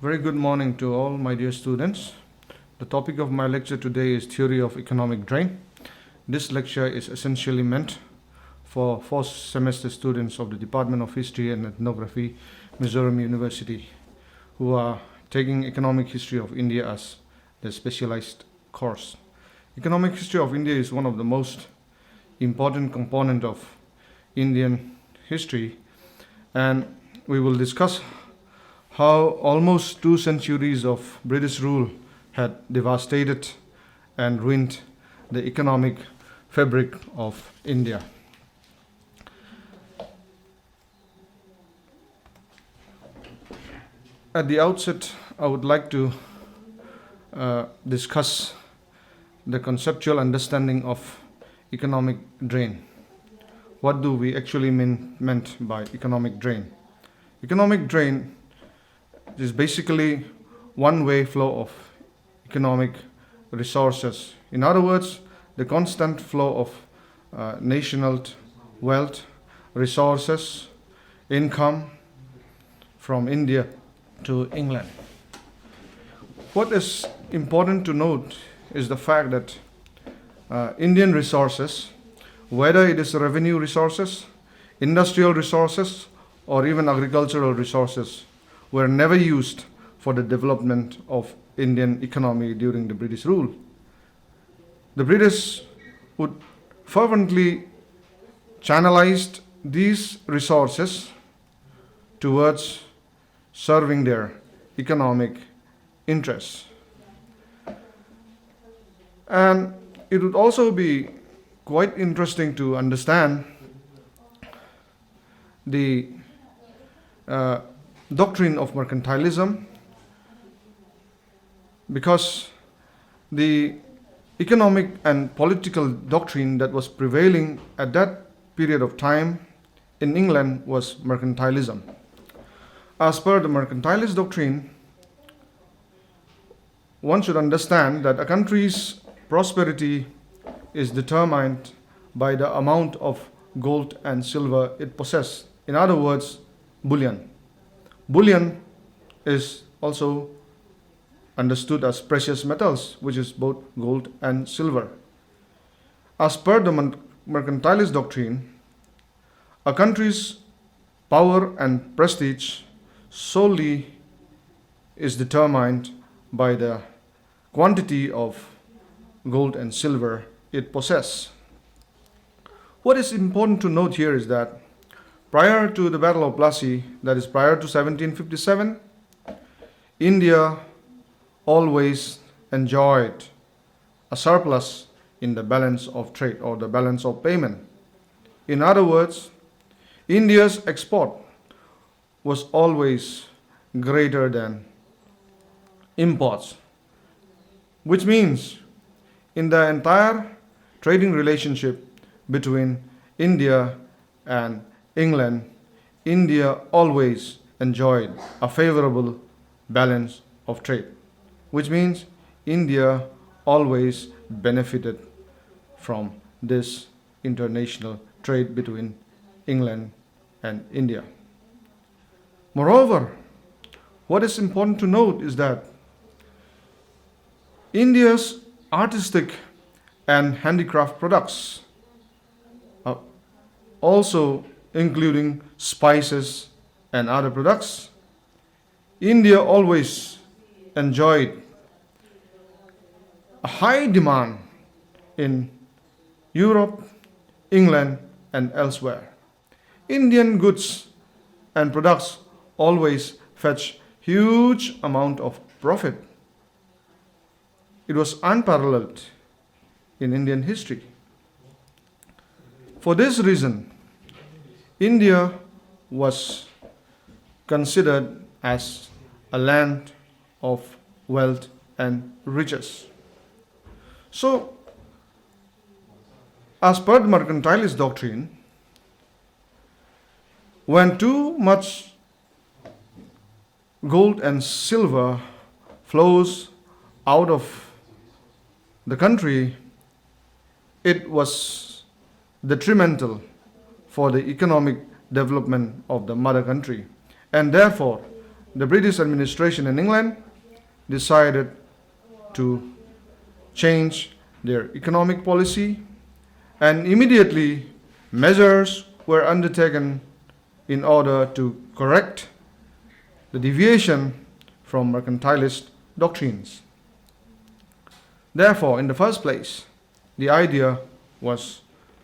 Very good morning to all my dear students. The topic of my lecture today is Theory of Economic Drain. This lecture is essentially meant for first semester students of the Department of History and Ethnography, Mizoram University, who are taking Economic History of India as their specialized course. Economic History of India is one of the most important component of Indian history, and we will discuss how almost 2 centuries of British rule had devastated and ruined the economic fabric of India. At the outset, I would like to discuss the conceptual understanding of economic drain. What do we actually meant by economic drain? Economic drain is basically one-way flow of economic resources. In other words, the constant flow of national wealth, resources, income from India to England. What is important to note is the fact that Indian resources, whether it is revenue resources, industrial resources, or even agricultural resources, were never used for the development of Indian economy during the British rule. The British would fervently channelize these resources towards serving their economic interests. And it would also be quite interesting to understand the doctrine of mercantilism, because the economic and political doctrine that was prevailing at that period of time in England was mercantilism. As per the mercantilist doctrine, one should understand that a country's prosperity is determined by the amount of gold and silver it possesses. In other words, bullion. Bullion is also understood as precious metals, which is both gold and silver. As per the mercantilist doctrine, a country's power and prestige solely is determined by the quantity of gold and silver it possesses. What is important to note here is that prior to the Battle of Plassey, that is prior to 1757, India always enjoyed a surplus in the balance of trade or the balance of payment. In other words, India's export was always greater than imports, which means in the entire trading relationship between India and England, India always enjoyed a favorable balance of trade, which means India always benefited from this international trade between England and India. Moreover, what is important to note is that India's artistic and handicraft products, also including spices and other products, India always enjoyed a high demand in Europe, England, and elsewhere. Indian goods and products always fetch huge amount of profit. It was unparalleled in Indian history. For this reason, India was considered as a land of wealth and riches. So, as per the mercantilist doctrine, when too much gold and silver flows out of the country, it was detrimental for the economic development of the mother country, and therefore the British administration in England decided to change their economic policy, and immediately measures were undertaken in order to correct the deviation from mercantilist doctrines. Therefore, in the first place, the idea was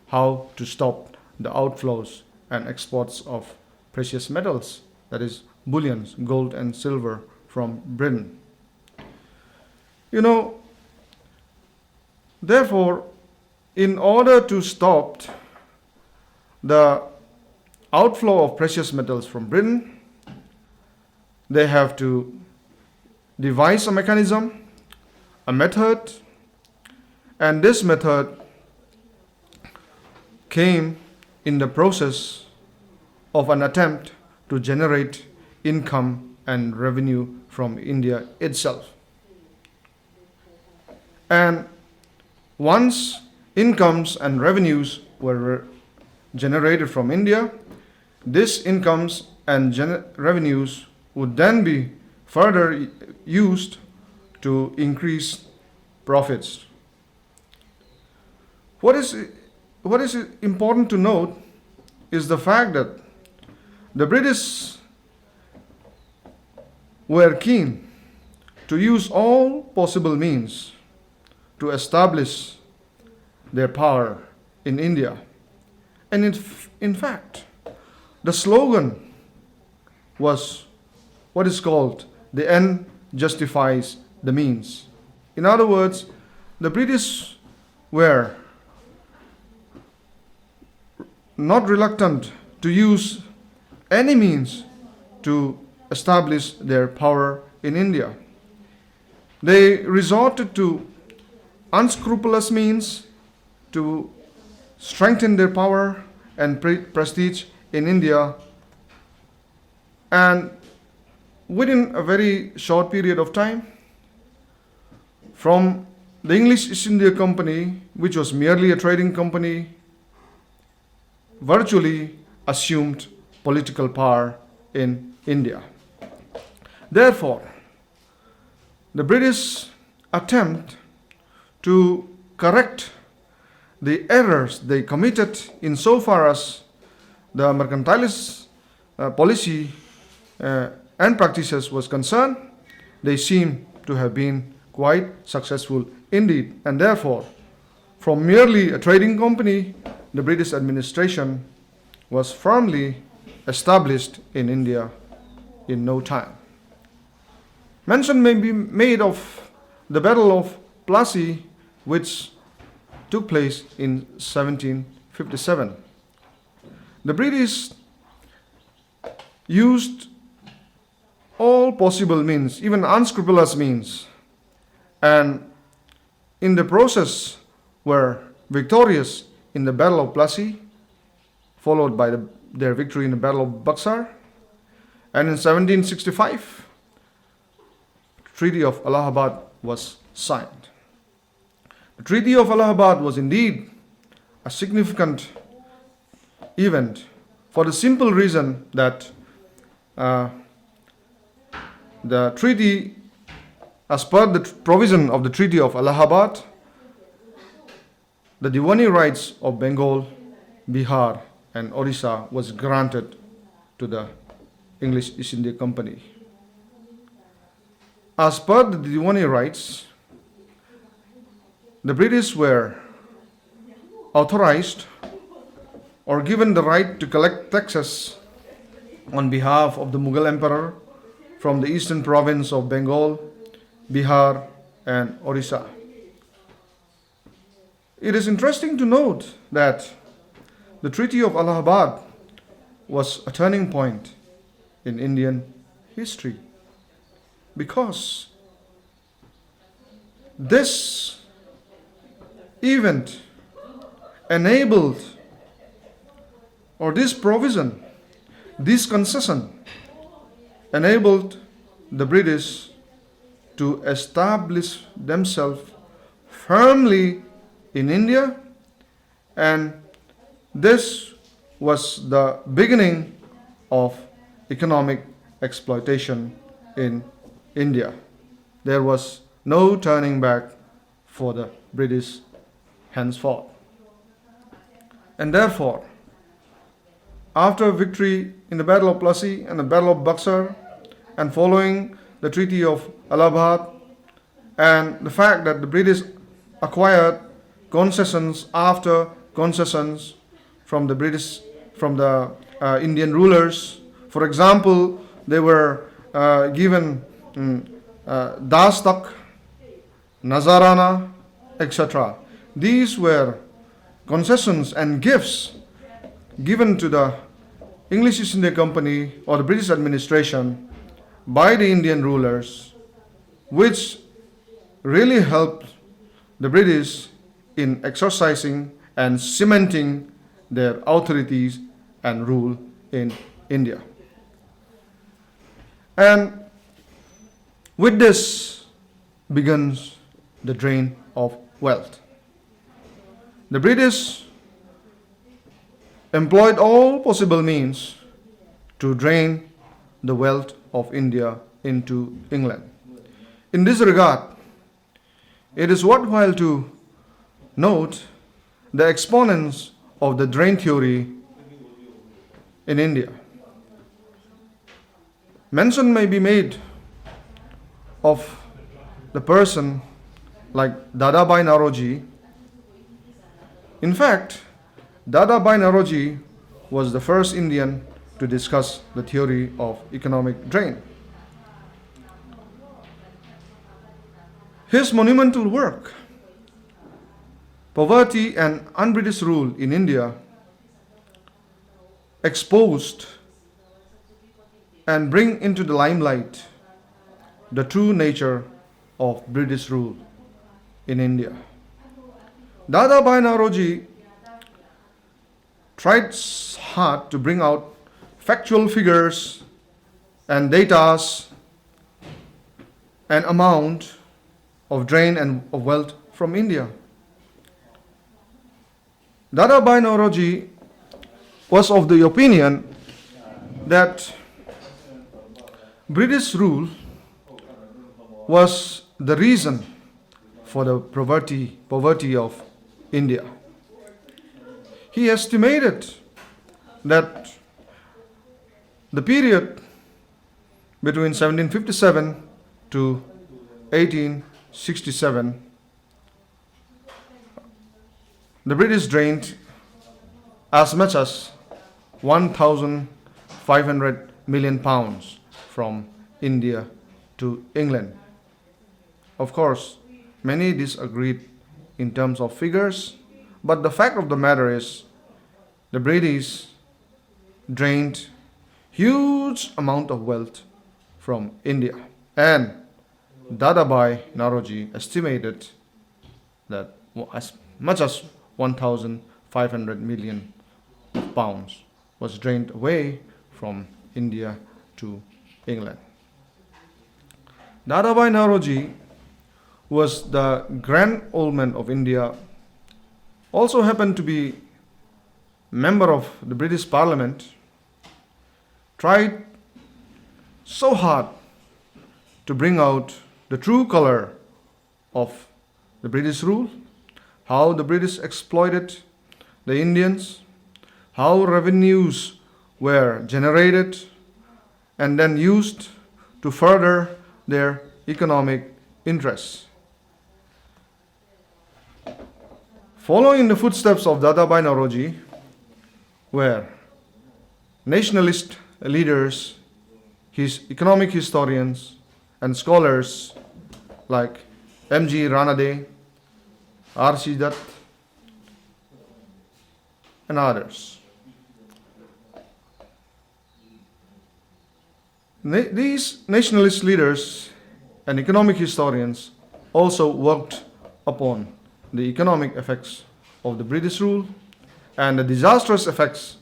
how to stop the outflows and exports of precious metals, that is, bullions, gold and silver, from Britain. Therefore, in order to stop the outflow of precious metals from Britain, they have to devise a mechanism, a method, and this method came in the process of an attempt to generate income and revenue from India itself. And once incomes and revenues were generated from India, these incomes and revenues would then be further used to increase profits. What is important to note is the fact that the British were keen to use all possible means to establish their power in India. And in fact, the slogan was what is called the end justifies the means. In other words, the British were not reluctant to use any means to establish their power in India. They resorted to unscrupulous means to strengthen their power and prestige in India, and within a very short period of time, from the English East India Company, which was merely a trading company, virtually assumed political power in India. Therefore, the British attempt to correct the errors they committed insofar as the mercantilist policy and practices was concerned, they seem to have been quite successful indeed. And therefore, from merely a trading company, the British administration was firmly established in India in no time. Mention may be made of the Battle of Plassey, which took place in 1757. The British used all possible means, even unscrupulous means, and in the process were victorious in the Battle of Plassey, followed by their victory in the Battle of Buxar, and in 1765, Treaty of Allahabad was signed. The Treaty of Allahabad was indeed a significant event for the simple reason that the treaty, as per the provision of the Treaty of Allahabad, the Diwani rights of Bengal, Bihar and Orissa was granted to the English East India Company. As per the Diwani rights, the British were authorized or given the right to collect taxes on behalf of the Mughal Emperor from the eastern province of Bengal, Bihar and Orissa. It is interesting to note that the Treaty of Allahabad was a turning point in Indian history, because this event enabled, or this provision, this concession enabled the British to establish themselves firmly in India, and this was the beginning of economic exploitation in India. There was no turning back for the British henceforth. And therefore, after victory in the Battle of Plassey and the Battle of Buxar, and following the Treaty of Allahabad, and the fact that the British acquired concessions after concessions from the Indian rulers. For example, they were given dastak, nazarana, etc. These were concessions and gifts given to the English East India Company or the British administration by the Indian rulers, which really helped the British in exercising and cementing their authorities and rule in India. And with this begins the drain of wealth. The British employed all possible means to drain the wealth of India into England. In this regard, it is worthwhile to note the exponents of the drain theory in India. Mention may be made of the person like Dadabhai Naoroji. In fact, Dadabhai Naoroji was the first Indian to discuss the theory of economic drain. His monumental work, Poverty and Un-British Rule in India, exposed and bring into the limelight the true nature of British rule in India. Dadabhai Naoroji tried hard to bring out factual figures and data and amount of drain and of wealth from India. Dadabhai Naoroji was of the opinion that British rule was the reason for the poverty of India. He estimated that the period between 1757 to 1867, the British drained as much as 1,500 million pounds from India to England. Of course, many disagreed in terms of figures, but the fact of the matter is the British drained huge amount of wealth from India. And Dadabhai Naoroji estimated that as much as 1,500 million pounds was drained away from India to England. Dadabhai Naoroji was the Grand Old Man of India, also happened to be member of the British Parliament, tried so hard to bring out the true color of the British rule, how the British exploited the Indians, how revenues were generated and then used to further their economic interests. Following in the footsteps of Dadabhai Naoroji were nationalist leaders, his economic historians and scholars like M.G. Ranade, R.C. Dutt, and others. These nationalist leaders and economic historians also worked upon the economic effects of the British rule and the disastrous effects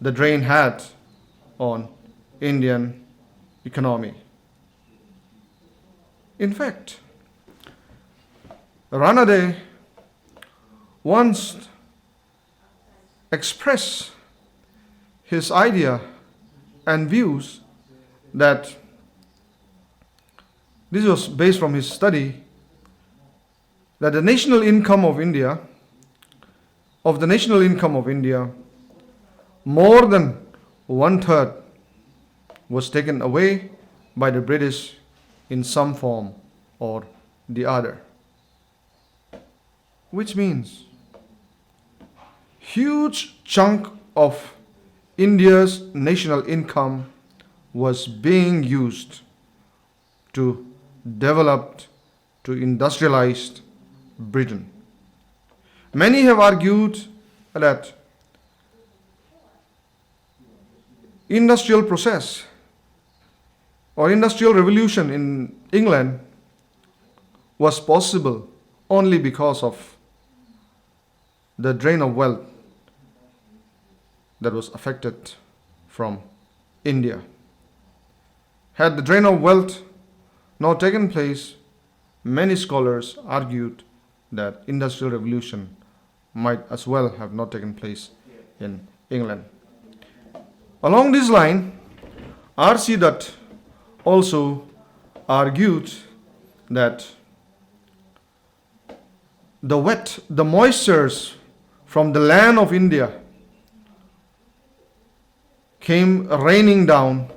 the drain had on Indian economy. In fact, Ranade once expressed his idea and views that this was based from his study that the national income of India, more than one third was taken away by the British in some form or the other. Which means huge chunk of India's national income was being used to develop, to industrialize Britain. Many have argued that industrial process or industrial revolution in England was possible only because of the drain of wealth that was affected from India. Had the drain of wealth not taken place, many scholars argued that industrial revolution might as well have not taken place in England. Along this line, R.C. Dutt also argued that the moistures from the land of India came raining down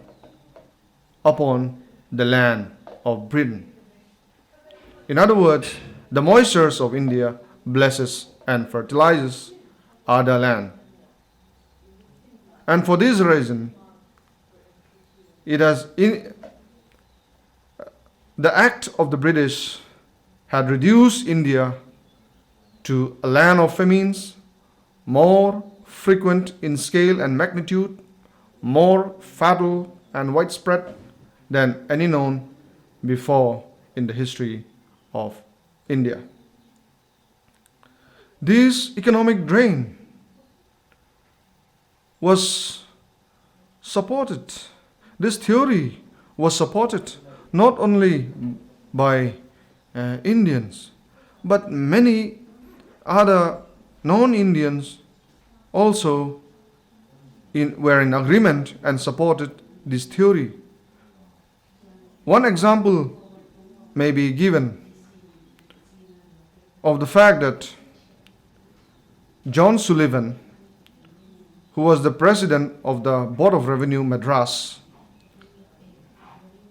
upon the land of Britain. In other words, the moistures of India blesses and fertilizes other land. And for this reason, the act of the British had reduced India to a land of famines, more frequent in scale and magnitude, more fatal and widespread than any known before in the history of India. This economic drain was supported, this theory was supported not only by Indians, but many other non-Indians also were in agreement and supported this theory. One example may be given of the fact that John Sullivan, who was the president of the Board of Revenue Madras,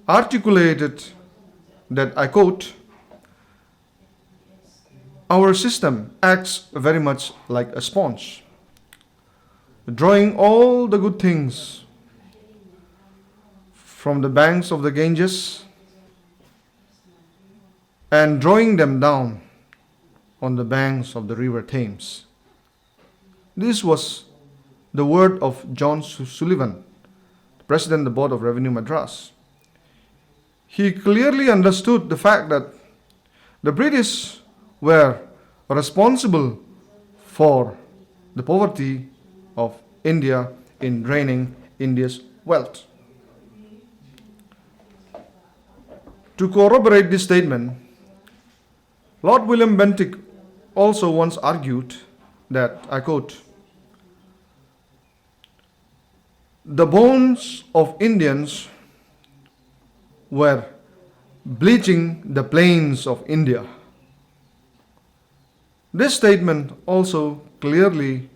articulated that, I quote, "Our system acts very much like a sponge, drawing all the good things from the banks of the Ganges and drawing them down on the banks of the river Thames." This was the word of John Sullivan, President of the Board of Revenue Madras. He clearly understood the fact that the British were responsible for the poverty of India in draining India's wealth. To corroborate this statement, Lord William Bentinck also once argued that, I quote, "The bones of Indians were bleaching the plains of India." This statement also clearly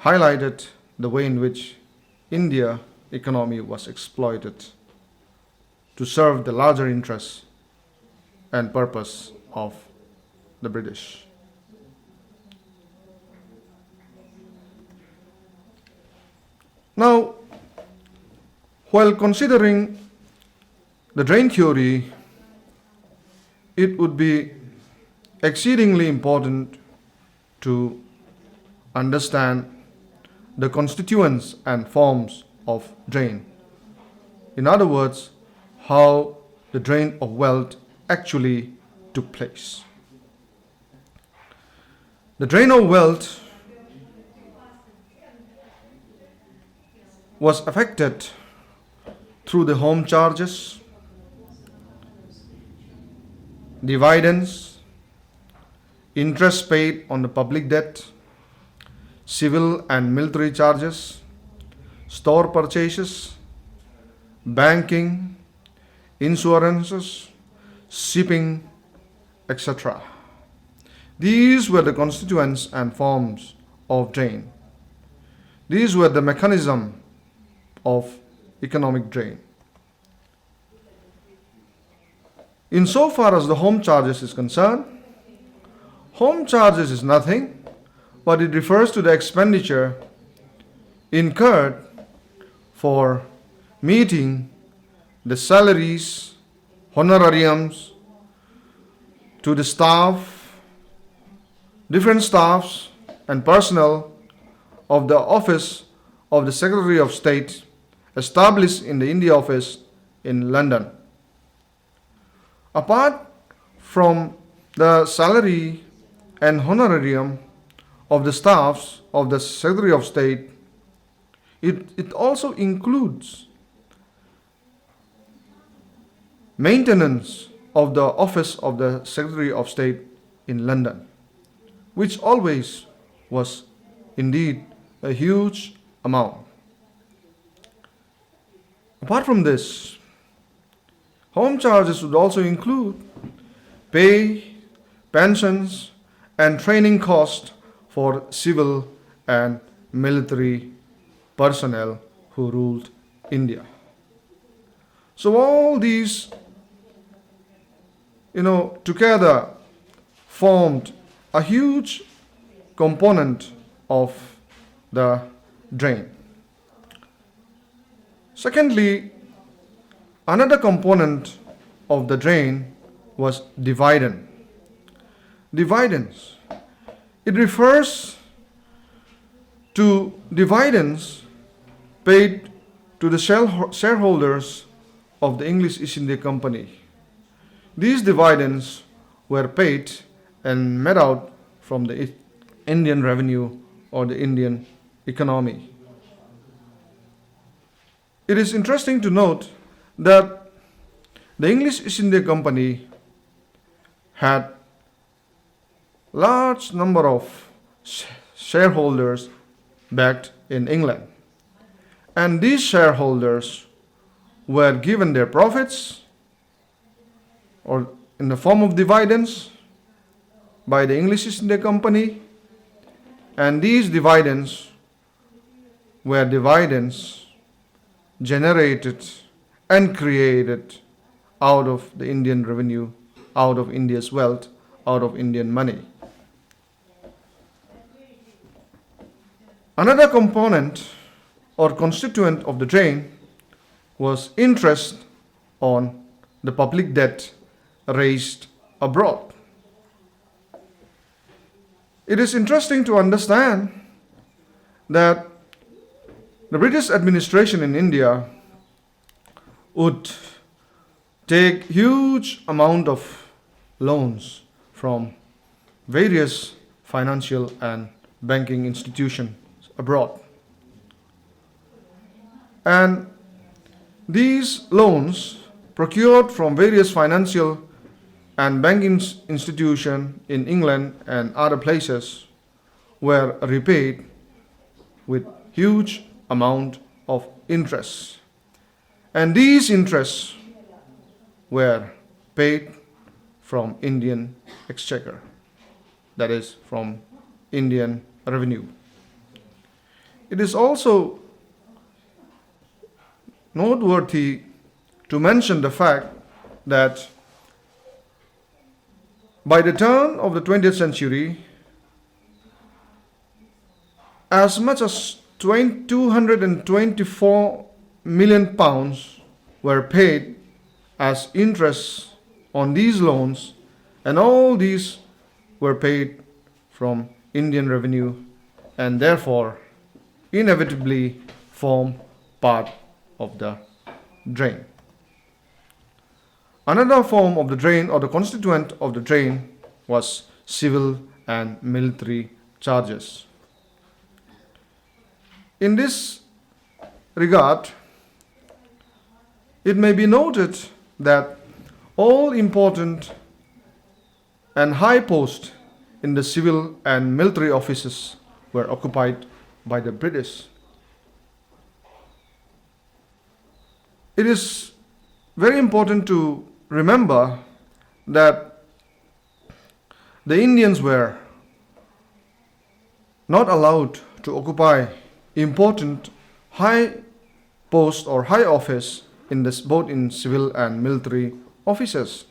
highlighted the way in which India economy was exploited to serve the larger interests and purpose of the British. Now, while considering the drain theory, it would be exceedingly important to understand the constituents and forms of drain. In other words, how the drain of wealth actually took place. The drain of wealth was affected through the home charges, dividends, interest paid on the public debt, civil and military charges, store purchases, banking, insurances, shipping, etc. These were the constituents and forms of drain. These were the mechanism of economic drain. Insofar as the home charges is concerned, home charges is nothing but it refers to the expenditure incurred for meeting the salaries, honorariums to the staff, different staffs and personnel of the office of the Secretary of State established in the India Office in London. Apart from the salary and honorarium of the staffs of the Secretary of State, it also includes maintenance of the office of the Secretary of State in London, which always was indeed a huge amount. Apart from this, home charges would also include pay, pensions, and training costs for civil and military personnel who ruled India. So all these, together formed a huge component of the drain. Secondly, another component of the drain was dividend. Dividends. It refers to dividends paid to the shareholders of the English East India Company. These dividends were paid and made out from the Indian revenue or the Indian economy. It is interesting to note that the English East India Company had large number of shareholders back in England, and these shareholders were given their profits or in the form of dividends by the English East India Company, and these dividends were dividends generated and created out of the Indian revenue, out of India's wealth, out of Indian money. Another component or constituent of the drain was interest on the public debt raised abroad. It is interesting to understand that the British administration in India would take huge amount of loans from various financial and banking institutions abroad. And these loans procured from various financial and banking institutions in England and other places were repaid with huge amount of interest. And these interests were paid from Indian exchequer, that is from Indian revenue. It is also noteworthy to mention the fact that by the turn of the 20th century, as much as 224 million pounds were paid as interest on these loans, and all these were paid from Indian revenue and therefore inevitably form part of the drain. Another form of the drain or the constituent of the drain was civil and military charges. In this regard, it may be noted that all important and high posts in the civil and military offices were occupied by the British. It is very important to remember that the Indians were not allowed to occupy important high post or high office in this, both in civil and military offices.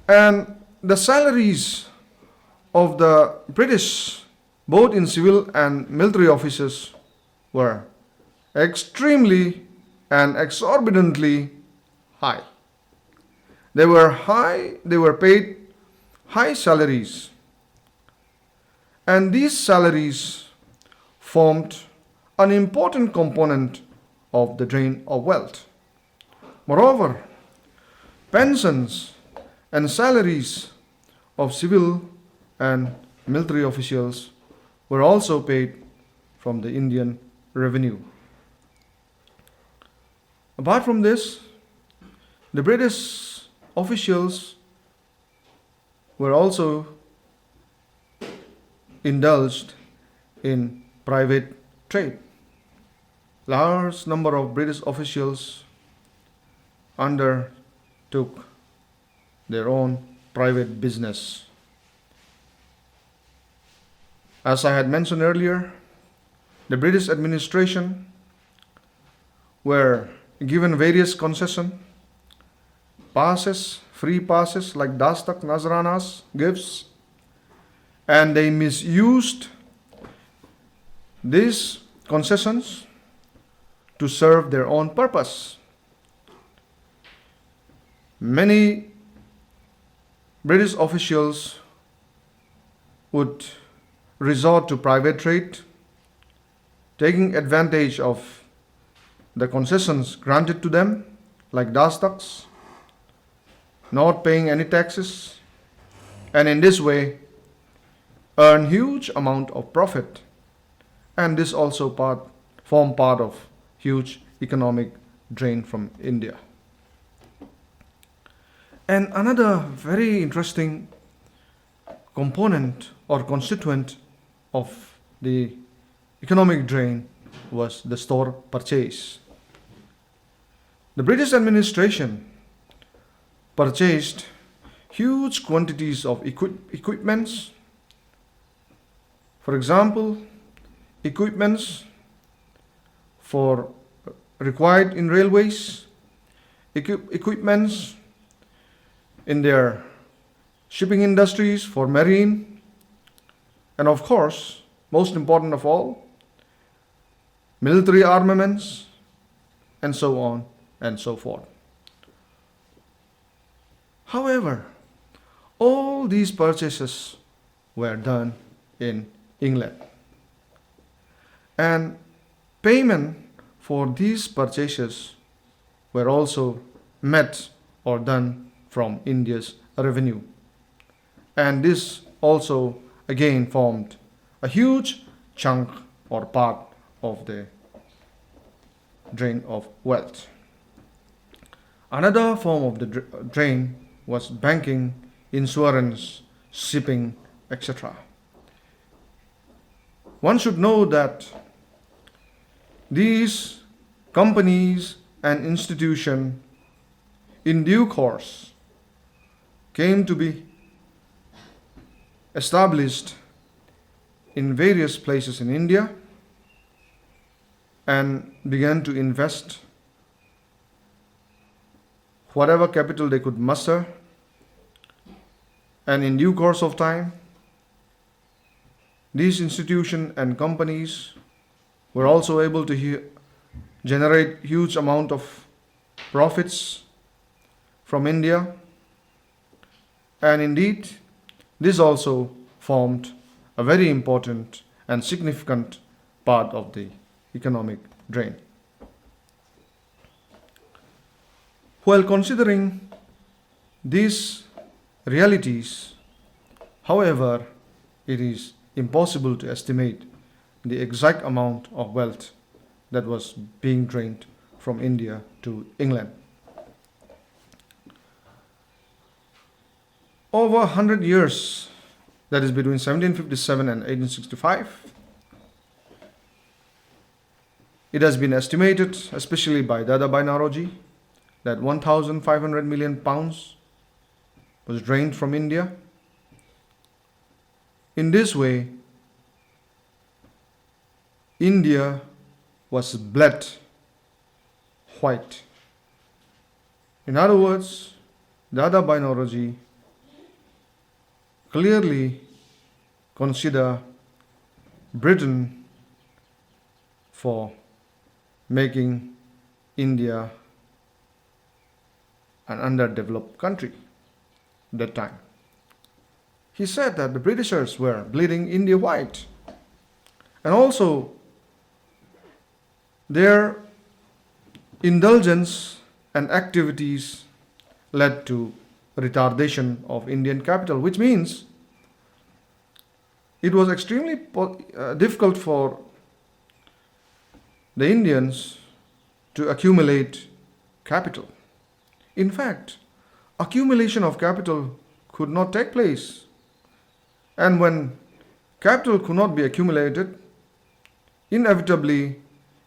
And the salaries of the British, both in civil and military offices, were extremely and exorbitantly high. They were paid high salaries. And these salaries formed an important component of the drain of wealth. Moreover, pensions and salaries of civil and military officials were also paid from the Indian revenue. Apart from this, the British officials were also indulged in private trade. Large number of British officials undertook their own private business. As I had mentioned earlier, the British administration were given various concessions, passes, free passes like dastak, nazranas, gifts, and they misused these concessions to serve their own purpose. Many British officials would resort to private trade, taking advantage of the concessions granted to them, like dastaks, not paying any taxes, and in this way earn huge amount of profit. And this also form part of huge economic drain from India. And another very interesting component or constituent of the economic drain was the store purchase. The British administration purchased huge quantities of equipments. For example, equipments for required in railways, equipments in their shipping industries for marine, and of course, most important of all, military armaments, and so on and so forth. However, all these purchases were done in England, and payment for these purchases were also met or done from India's revenue. And this also again formed a huge chunk or part of the drain of wealth. Another form of the drain was banking, insurance, shipping, etc. One should know that these companies and institutions in due course came to be established in various places in India and began to invest whatever capital they could muster, and in due course of time, these institutions and companies were also able to generate huge amount of profits from India, and indeed this also formed a very important and significant part of the economic drain. While considering these realities, however, it is impossible to estimate the exact amount of wealth that was being drained from India to England. Over 100 years, that is between 1757 and 1865, It has been estimated, especially by Dadabhai Naoroji, that 1,500 million pounds was drained from India. In this way, India was bled white. In other words, Dadabhai Naoroji clearly consider Britain for making India an underdeveloped country at that time. He said that the Britishers were bleeding India white, and also their indulgence and activities led to retardation of Indian capital, which means it was extremely difficult for the Indians to accumulate capital. In fact, accumulation of capital could not take place. And when capital could not be accumulated, inevitably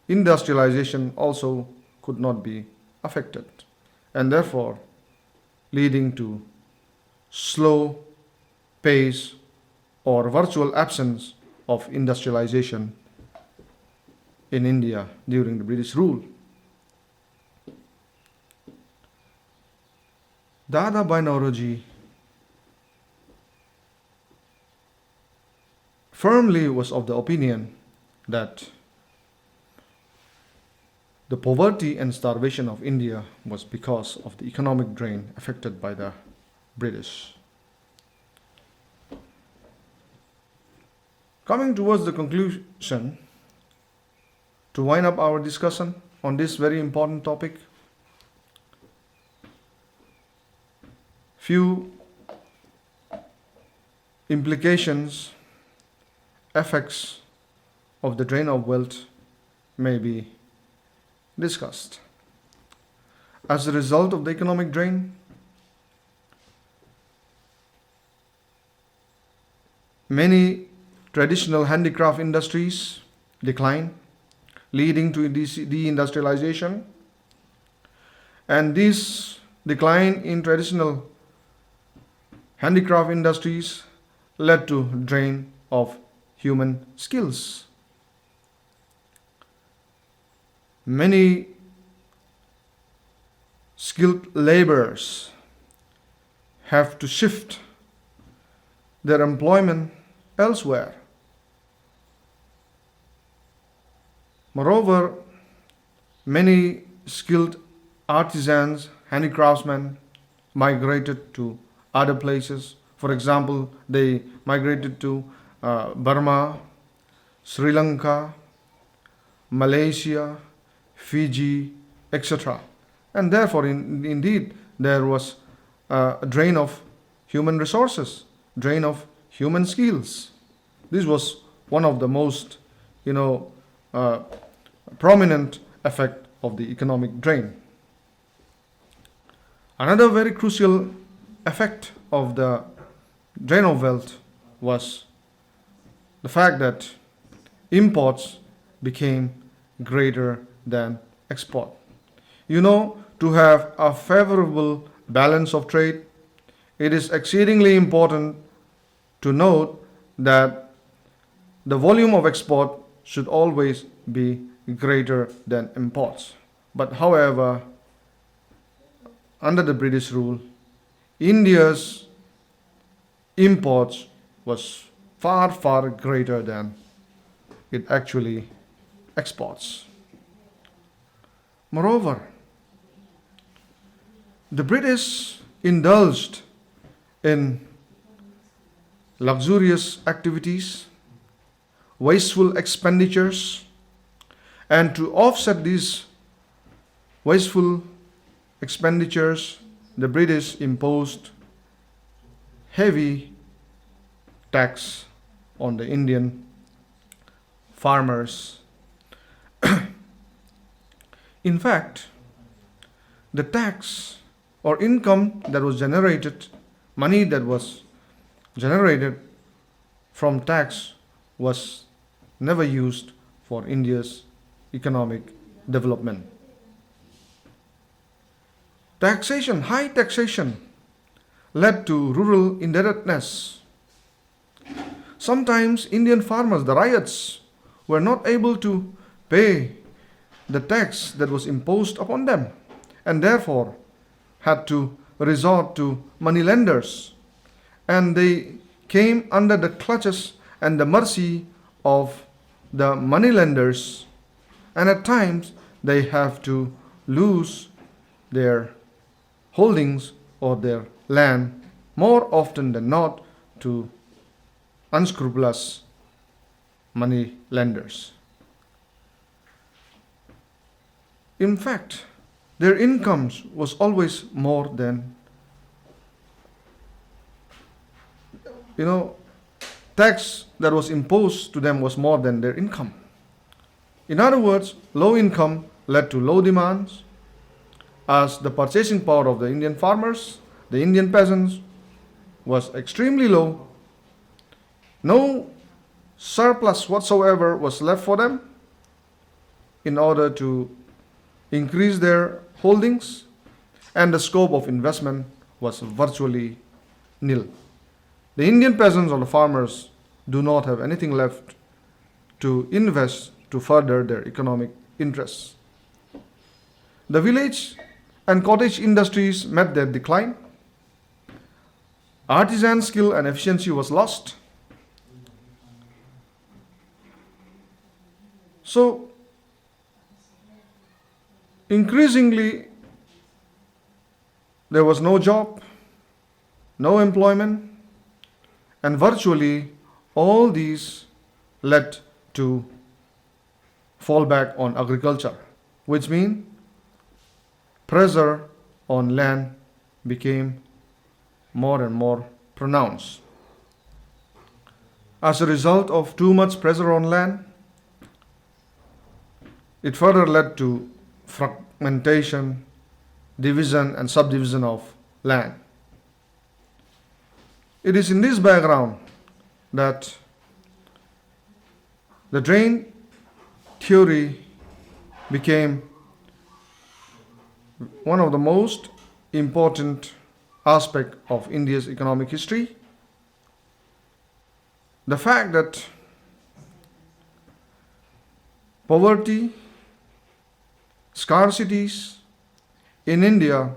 industrialization also could not be affected, and therefore leading to slow pace or virtual absence of industrialization in India during the British rule. Dadabhai Naoroji firmly was of the opinion that the poverty and starvation of India was because of the economic drain affected by the British. Coming towards the conclusion, to wind up our discussion on this very important topic, few implications, effects of the drain of wealth may be discussed. As a result of the economic drain, many traditional handicraft industries decline, leading to deindustrialization, and this decline in traditional handicraft industries led to drain of human skills. Many skilled laborers have to shift their employment elsewhere. Moreover, many skilled artisans, handicraftsmen migrated to other places. For example, they migrated to Burma, Sri Lanka, Malaysia, Fiji, etc. And therefore, indeed, there was a drain of human resources, drain of human skills. This was one of the most, prominent effect of the economic drain. Another very crucial effect of the drain of wealth was the fact that imports became greater than export. To have a favorable balance of trade, it is exceedingly important to note that the volume of export should always be greater than imports. But however, under the British rule, India's imports was far, far greater than it actually exports. Moreover, the British indulged in luxurious activities, wasteful expenditures, and to offset these wasteful expenditures, the British imposed heavy tax on the Indian farmers. In fact, the tax or income that was generated, money that was generated from tax was never used for India's economic development. Taxation, high taxation, led to rural indebtedness. Sometimes Indian farmers, the ryots, were not able to pay the tax that was imposed upon them, and therefore had to resort to moneylenders, and they came under the clutches and the mercy of the moneylenders, and at times they have to lose their holdings or their land more often than not to unscrupulous money lenders. In fact, their incomes was always more than, tax that was imposed to them was more than their income. In other words, low income led to low demands, as the purchasing power of the Indian farmers, the Indian peasants, was extremely low. No surplus whatsoever was left for them in order to increase their holdings, and the scope of investment was virtually nil. The Indian peasants or the farmers do not have anything left to invest to further their economic interests. The village and cottage industries met their decline. Artisan skill and efficiency was lost. So, increasingly, there was no job, no employment, and virtually all these led to fall back on agriculture, which means pressure on land became more and more pronounced. As a result of too much pressure on land, it further led to fragmentation, division, and subdivision of land. It is in this background that the drain theory became one of the most important aspects of India's economic history. The fact that poverty, scarcities in India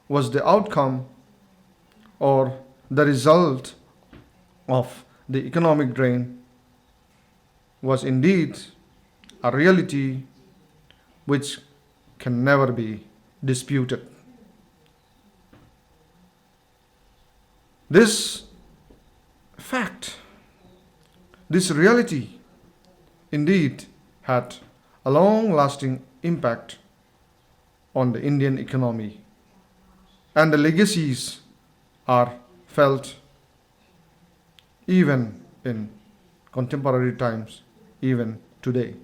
was the outcome or the result of the economic drain was indeed a reality which can never be disputed. This fact, this reality, indeed had a long-lasting impact on the Indian economy, and the legacies are felt even in contemporary times, even today.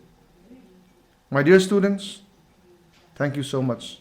My dear students, thank you so much.